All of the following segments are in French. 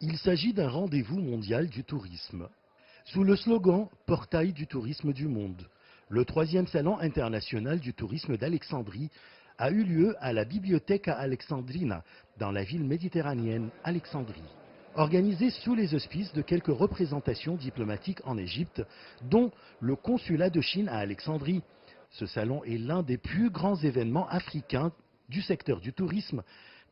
Il s'agit d'un rendez-vous mondial du tourisme. Sous le slogan « Portail du tourisme du monde », le troisième salon international du tourisme d'Alexandrie a eu lieu à la Biblioteca Alexandrina, dans la ville méditerranéenne Alexandrie. Organisé sous les auspices de quelques représentations diplomatiques en Égypte, dont le consulat de Chine à Alexandrie. Ce salon est l'un des plus grands événements africains du secteur du tourisme,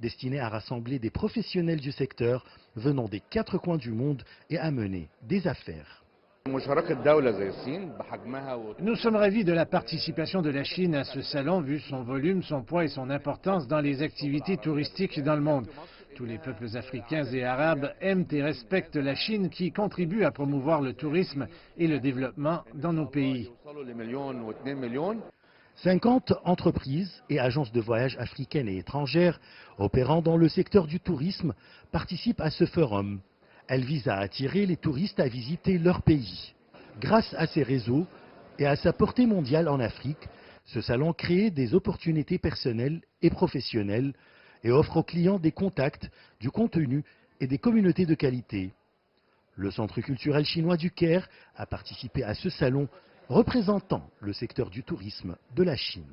destiné à rassembler des professionnels du secteur venant des quatre coins du monde et à mener des affaires. Nous sommes ravis de la participation de la Chine à ce salon, vu son volume, son poids et son importance dans les activités touristiques dans le monde. Tous les peuples africains et arabes aiment et respectent la Chine qui contribue à promouvoir le tourisme et le développement dans nos pays. 50 entreprises et agences de voyage africaines et étrangères opérant dans le secteur du tourisme participent à ce forum. Elle vise à attirer les touristes à visiter leur pays. Grâce à ses réseaux et à sa portée mondiale en Afrique, ce salon crée des opportunités personnelles et professionnelles et offre aux clients des contacts, du contenu et des communautés de qualité. Le Centre culturel chinois du Caire a participé à ce salon représentant le secteur du tourisme de la Chine.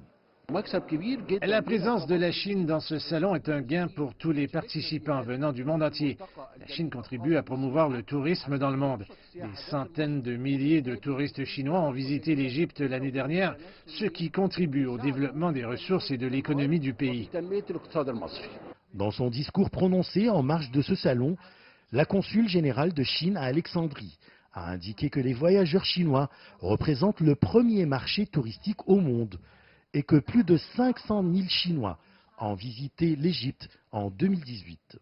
La présence de la Chine dans ce salon est un gain pour tous les participants venant du monde entier. La Chine contribue à promouvoir le tourisme dans le monde. Des centaines de milliers de touristes chinois ont visité l'Égypte l'année dernière, ce qui contribue au développement des ressources et de l'économie du pays. Dans son discours prononcé en marge de ce salon, la consul générale de Chine à Alexandrie a indiqué que les voyageurs chinois représentent le premier marché touristique au monde et que plus de 500 000 Chinois ont visité l'Égypte en 2018.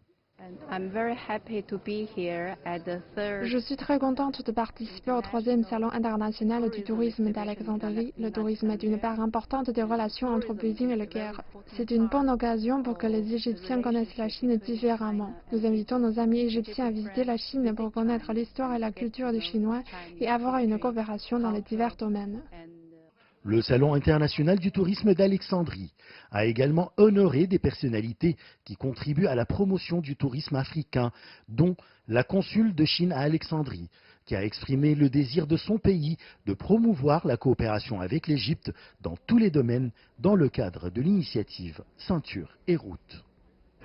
Je suis très contente de participer au troisième salon international du tourisme d'Alexandrie. Le tourisme est une part importante des relations entre Pékin et le Caire. C'est une bonne occasion pour que les Égyptiens connaissent la Chine différemment. Nous invitons nos amis égyptiens à visiter la Chine pour connaître l'histoire et la culture des Chinois et avoir une coopération dans les divers domaines. Le Salon international du tourisme d'Alexandrie a également honoré des personnalités qui contribuent à la promotion du tourisme africain, dont la consul de Chine à Alexandrie, qui a exprimé le désir de son pays de promouvoir la coopération avec l'Égypte dans tous les domaines dans le cadre de l'initiative Ceinture et Route.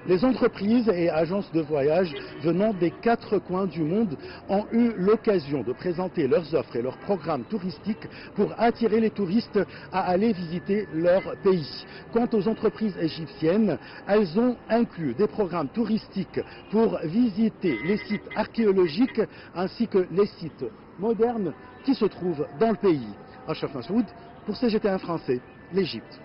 Les entreprises et agences de voyage venant des quatre coins du monde ont eu l'occasion de présenter leurs offres et leurs programmes touristiques pour attirer les touristes à aller visiter leur pays. Quant aux entreprises égyptiennes, elles ont inclus des programmes touristiques pour visiter les sites archéologiques ainsi que les sites modernes qui se trouvent dans le pays. Achraf Massoud pour CGT1 français, l'Égypte.